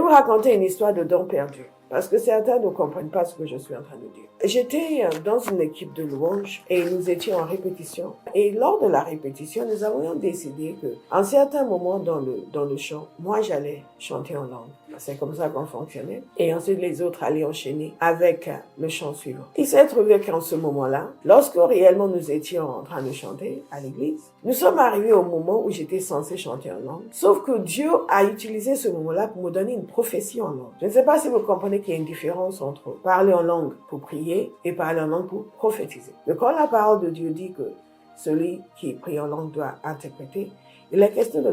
vous raconter une histoire de don perdu. Parce que certains ne comprennent pas ce que je suis en train de dire. J'étais dans une équipe de louanges et nous étions en répétition. Et lors de la répétition, nous avions décidé que, en certains moments dans le chant, moi j'allais chanter en langue. C'est comme ça qu'on fonctionnait. Et ensuite, les autres allaient enchaîner avec le chant suivant. Il s'est trouvé qu'en ce moment-là, lorsque réellement nous étions en train de chanter à l'église, nous sommes arrivés au moment où j'étais censée chanter en langue. Sauf que Dieu a utilisé ce moment-là pour me donner une prophétie en langue. Je ne sais pas si vous comprenez qu'il y a une différence entre parler en langue pour prier et parler en langue pour prophétiser. Mais quand la parole de Dieu dit que celui qui prie en langue doit interpréter, il est question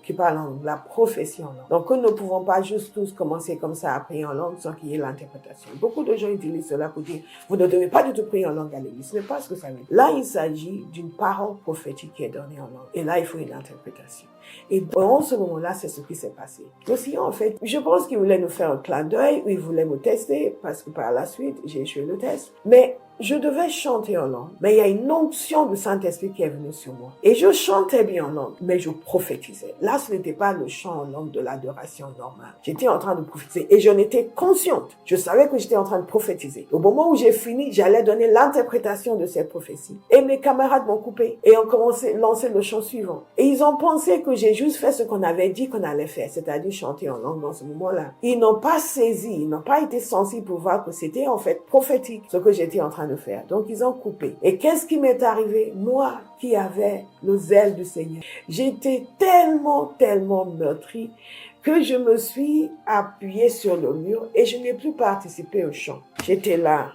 qui parle en la prophétie en langue. Donc, nous ne pouvons pas juste tous commencer comme ça à prier en langue sans qu'il y ait l'interprétation. Beaucoup de gens utilisent cela pour dire, vous ne devez pas du tout prier en langue à l'église. Ce n'est pas ce que ça veut dire. Là, il s'agit d'une parole prophétique qui est donnée en langue. Et là, il faut une interprétation. Et dans ce moment-là, c'est ce qui s'est passé. Aussi, en fait, je pense qu'il voulait nous faire un clin d'œil, ou il voulait me tester, parce que par la suite, j'ai échoué le test. Mais je devais chanter en langue, mais il y a une onction du Saint-Esprit qui est venue sur moi. Et je chantais bien en langue, mais je prophétisais. Là, ce n'était pas le chant en langue de l'adoration normale. J'étais en train de prophétiser et j'en étais consciente. Je savais que j'étais en train de prophétiser. Au moment où j'ai fini, j'allais donner l'interprétation de cette prophétie. Et mes camarades m'ont coupé et ont commencé à lancer le chant suivant. Et ils ont pensé que j'ai juste fait ce qu'on avait dit qu'on allait faire, c'est-à-dire chanter en langue dans ce moment-là. Ils n'ont pas saisi, ils n'ont pas été sensibles pour voir que c'était en fait prophétique ce que j'étais en train de faire. Donc, ils ont coupé. Et qu'est-ce qui m'est arrivé? Moi, qui avais le zèle du Seigneur, j'étais tellement meurtrie que je me suis appuyée sur le mur et je n'ai plus participé au chant. J'étais là.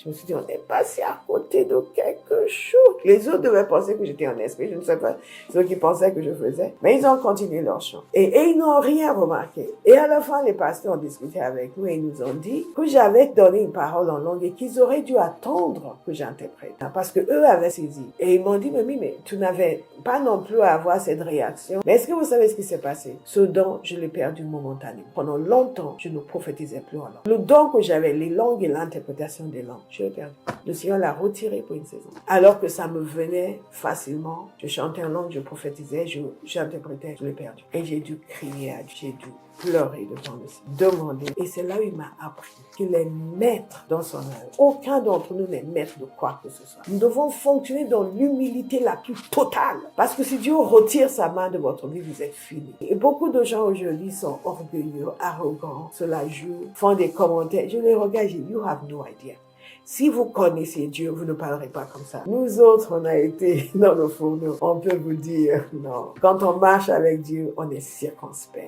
Je me suis dit, on est passé à côté de quelque chose. Les autres devaient penser que j'étais en esprit. Je ne sais pas ce qu'ils pensaient que je faisais. Mais ils ont continué leur chant. Et ils n'ont rien remarqué. Et à la fin, les pasteurs ont discuté avec nous et ils nous ont dit que j'avais donné une parole en langue et qu'ils auraient dû attendre que j'interprète. Parce que eux avaient saisi. Et ils m'ont dit, mais tu n'avais pas non plus à avoir cette réaction. Mais est-ce que vous savez ce qui s'est passé? Ce don, je l'ai perdu momentanément. Pendant longtemps, je ne prophétisais plus en langue. Le don que j'avais, les langues et l'interprétation des langues, je l'ai perdu. Le Seigneur l'a retiré pour une saison. Alors que ça me venait facilement. Je chantais en langue, je prophétisais, j'interprétais, je l'ai perdu. Et j'ai dû crier à Dieu, j'ai dû pleurer devant le Seigneur, demander. Et c'est là où il m'a appris qu'il est maître dans son œuvre. Aucun d'entre nous n'est maître de quoi que ce soit. Nous devons fonctionner dans l'humilité la plus totale. Parce que si Dieu retire sa main de votre vie, vous êtes fini. Et beaucoup de gens aujourd'hui sont orgueilleux, arrogants, se la jouent, font des commentaires. Je les regarde, je dis, you have no idea. Si vous connaissez Dieu, vous ne parlerez pas comme ça. Nous autres, on a été dans le fourneau. On peut vous dire non. Quand on marche avec Dieu, on est circonspect.